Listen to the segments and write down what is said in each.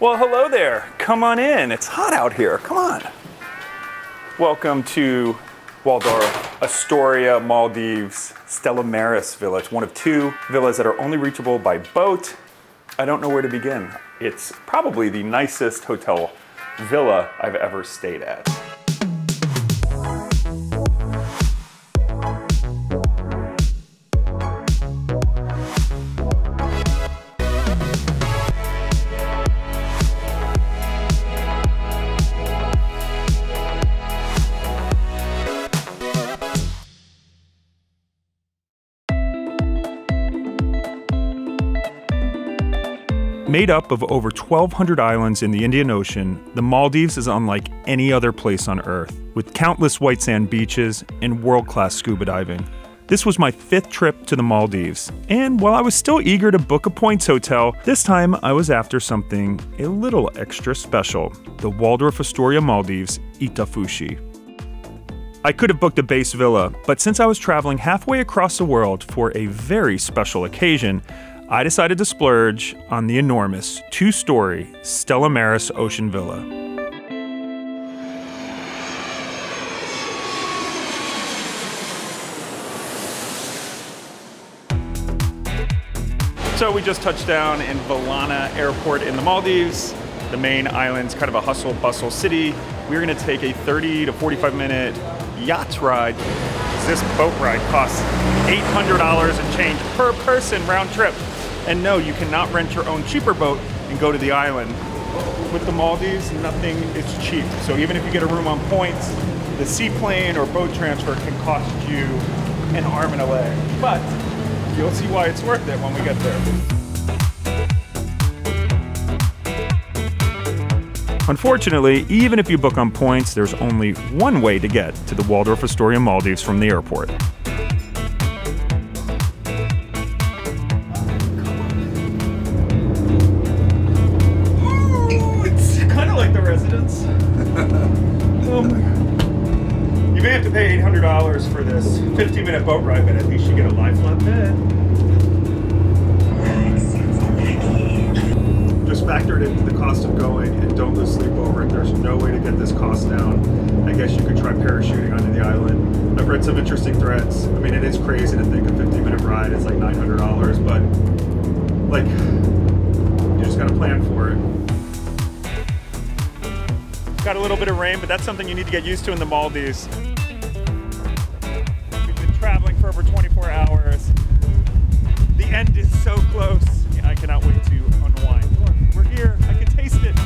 Well, hello there. Come on in. It's hot out here. Come on. Welcome to Waldorf Astoria Maldives Stella Maris Villa. It's one of two villas that are only reachable by boat. I don't know where to begin. It's probably the nicest hotel villa I've ever stayed at. Made up of over 1,200 islands in the Indian Ocean, the Maldives is unlike any other place on Earth, with countless white sand beaches and world-class scuba diving. This was my 5th trip to the Maldives, and while I was still eager to book a points hotel, this time I was after something a little extra special, the Waldorf Astoria Maldives Itafushi. I could have booked a base villa, but since I was traveling halfway across the world for a very special occasion, I decided to splurge on the enormous 2-story Stella Maris Ocean Villa. So we just touched down in Valana Airport in the Maldives. The main island's kind of a hustle bustle city. We're gonna take a 30 to 45 minute yacht ride. This boat ride costs $800 and change per person round trip. And no, you cannot rent your own cheaper boat and go to the island. With the Maldives, nothing is cheap. So even if you get a room on points, the seaplane or boat transfer can cost you an arm and a leg. But you'll see why it's worth it when we get there. Unfortunately, even if you book on points, there's only one way to get to the Waldorf Astoria Maldives from the airport. Oh my God. You may have to pay $800 for this 15-minute boat ride, but at least you get a lie-flat bed. Just factor it into the cost of going and don't lose sleep over it. There's no way to get this cost down. I guess you could try parachuting onto the island. I've read some interesting threads. I mean, it is crazy to think a 15-minute ride is like $900, but like, you just gotta plan for it. Got a little bit of rain, but that's something you need to get used to in the Maldives. We've been traveling for over 24 hours. The end is so close. I cannot wait to unwind. Look, we're here. I can taste it.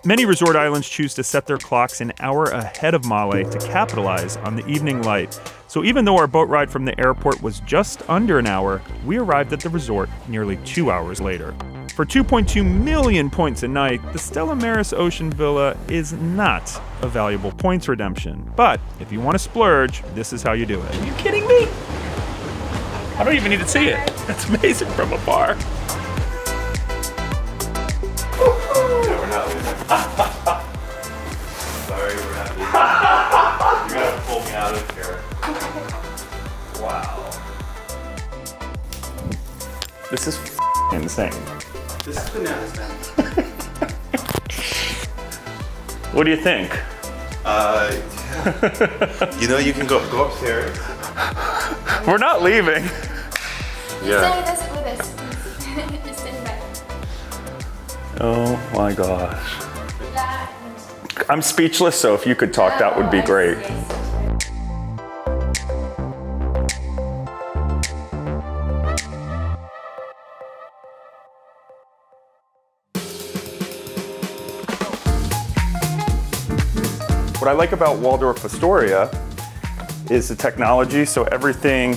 Many resort islands choose to set their clocks an hour ahead of Male to capitalize on the evening light. So even though our boat ride from the airport was just under an hour, we arrived at the resort nearly 2 hours later. For 2.2 million points a night, the Stella Maris Ocean Villa is not a valuable points redemption. But if you want to splurge, this is how you do it. Are you kidding me? I don't even need to see it. That's amazing from afar. We're not leaving. Sorry, we're not leaving. You gotta pull me out of here. Wow. This is insane. This is bananas, man. What do you think? You know, you can go upstairs. We're not leaving. Yeah. Stay with us. Just stand back. Oh my gosh. I'm speechless, so if you could talk, that would be great. What I like about Waldorf Astoria is the technology. So everything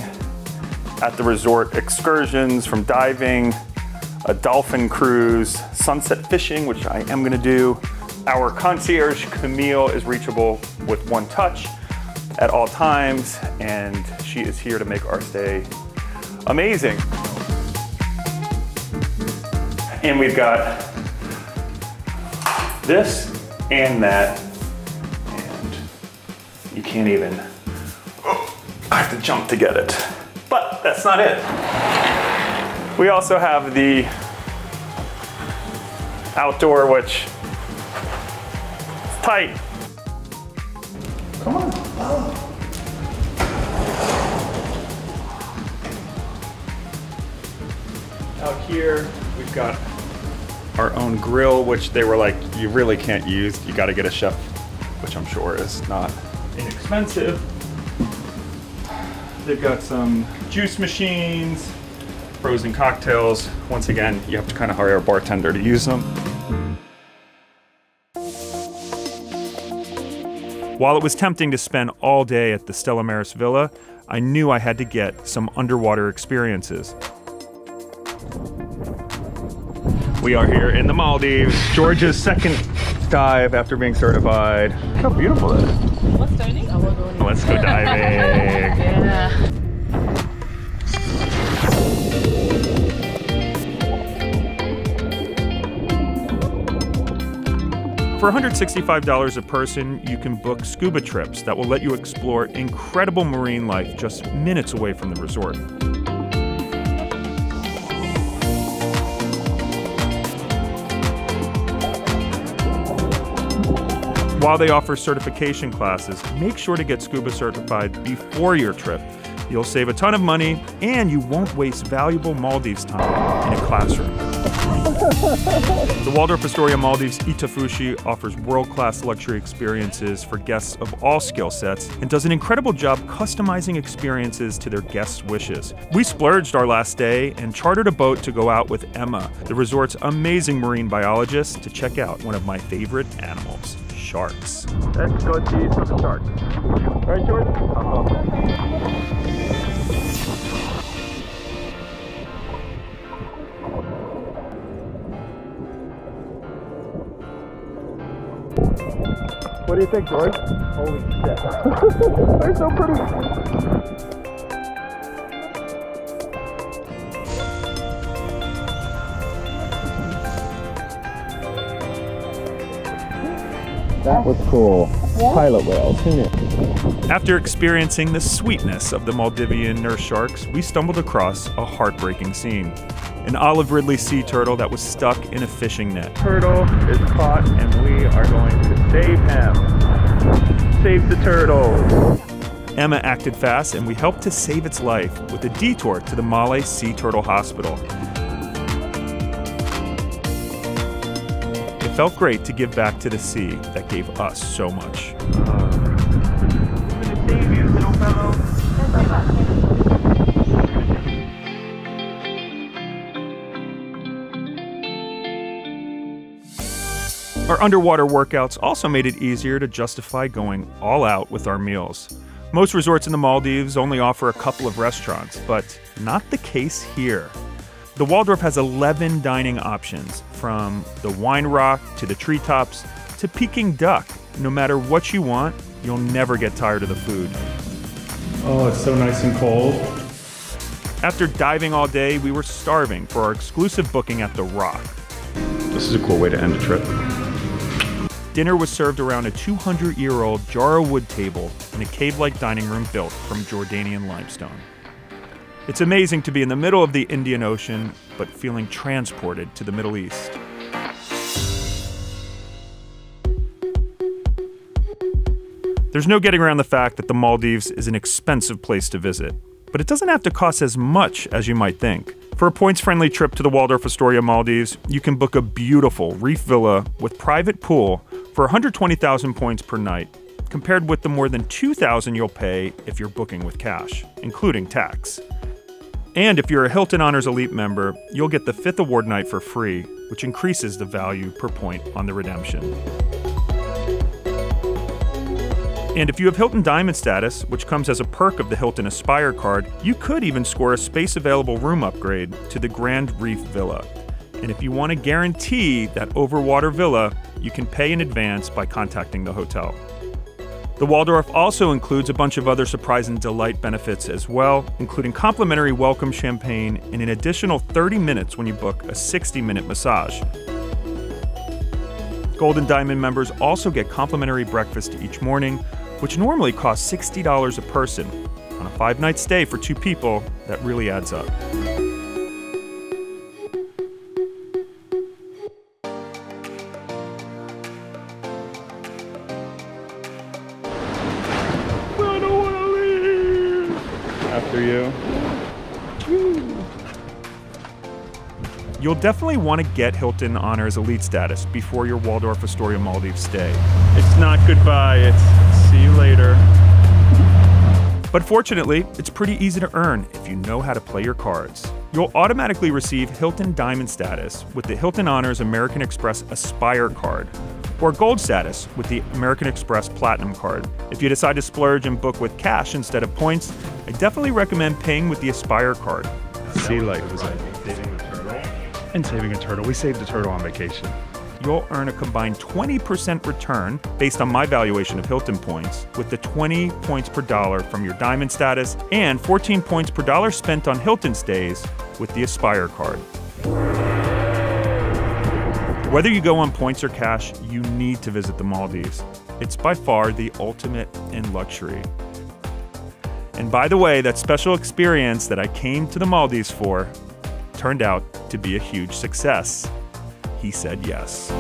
at the resort, excursions from diving, a dolphin cruise, sunset fishing, which I am gonna do. Our concierge, Camille, is reachable with one touch at all times, and she is here to make our stay amazing. And we've got this and that, and you can't even, I have to jump to get it. But that's not it. We also have the outdoor, which is tight. Come on. Out here, we've got our own grill, which they were like, you really can't use. You got to get a chef, which I'm sure is not inexpensive. They've got some juice machines, frozen cocktails. Once again, you have to kind of hire a bartender to use them. While it was tempting to spend all day at the Stella Maris Villa, I knew I had to get some underwater experiences. We are here in the Maldives, George's second dive after being certified. Look how beautiful that is. What's diving? Let's go diving. Yeah. For $165 a person, you can book scuba trips that will let you explore incredible marine life just minutes away from the resort. While they offer certification classes, make sure to get scuba certified before your trip. You'll save a ton of money, and you won't waste valuable Maldives time in a classroom. The Waldorf Astoria Maldives Itafushi offers world-class luxury experiences for guests of all skill sets and does an incredible job customizing experiences to their guests' wishes. We splurged our last day and chartered a boat to go out with Emma, the resort's amazing marine biologist, to check out one of my favorite animals, sharks. Let's go see some sharks. Right, Jorge? What do you think, Jorge? Holy shit. They're so pretty. That was cool. Pilot whales, who knew? After experiencing the sweetness of the Maldivian nurse sharks, we stumbled across a heartbreaking scene. An olive ridley sea turtle that was stuck in a fishing net. Turtle is caught and we are going to save him. Save the turtle. Emma acted fast and we helped to save its life with a detour to the Malay Sea Turtle Hospital. It felt great to give back to the sea that gave us so much. I'm gonna save you, little fellow. Our underwater workouts also made it easier to justify going all out with our meals. Most resorts in the Maldives only offer a couple of restaurants, but not the case here. The Waldorf has 11 dining options, from the wine rock to the treetops to Peking duck. No matter what you want, you'll never get tired of the food. Oh, it's so nice and cold. After diving all day, we were starving for our exclusive booking at The Rock. This is a cool way to end a trip. Dinner was served around a 200-year-old Jara wood table in a cave-like dining room built from Jordanian limestone. It's amazing to be in the middle of the Indian Ocean, but feeling transported to the Middle East. There's no getting around the fact that the Maldives is an expensive place to visit, but it doesn't have to cost as much as you might think. For a points-friendly trip to the Waldorf Astoria Maldives, you can book a beautiful reef villa with private pool for 120,000 points per night, compared with the more than 2,000 you'll pay if you're booking with cash, including tax. And if you're a Hilton Honors Elite member, you'll get the 5th award night for free, which increases the value per point on the redemption. And if you have Hilton Diamond status, which comes as a perk of the Hilton Aspire card, you could even score a space available room upgrade to the Grand Reef Villa. And if you want to guarantee that Overwater Villa, you can pay in advance by contacting the hotel. The Waldorf also includes a bunch of other surprise and delight benefits as well, including complimentary welcome champagne and an additional 30 minutes when you book a 60-minute massage. Gold and Diamond members also get complimentary breakfast each morning, which normally costs $60 a person. On a 5-night stay for 2 people, that really adds up. You'll definitely want to get Hilton Honors Elite status before your Waldorf Astoria Maldives stay. It's not goodbye, it's see you later. But fortunately, it's pretty easy to earn if you know how to play your cards. You'll automatically receive Hilton Diamond status with the Hilton Honors American Express Aspire card, or Gold status with the American Express Platinum card. If you decide to splurge and book with cash instead of points, I definitely recommend paying with the Aspire card. Sea life was like saving a turtle. And saving a turtle. We saved a turtle on vacation. You'll earn a combined 20% return based on my valuation of Hilton points, with the 20 points per dollar from your Diamond status and 14 points per dollar spent on Hilton stays with the Aspire card. Whether you go on points or cash, you need to visit the Maldives. It's by far the ultimate in luxury. And by the way, that special experience that I came to the Maldives for turned out to be a huge success. He said yes.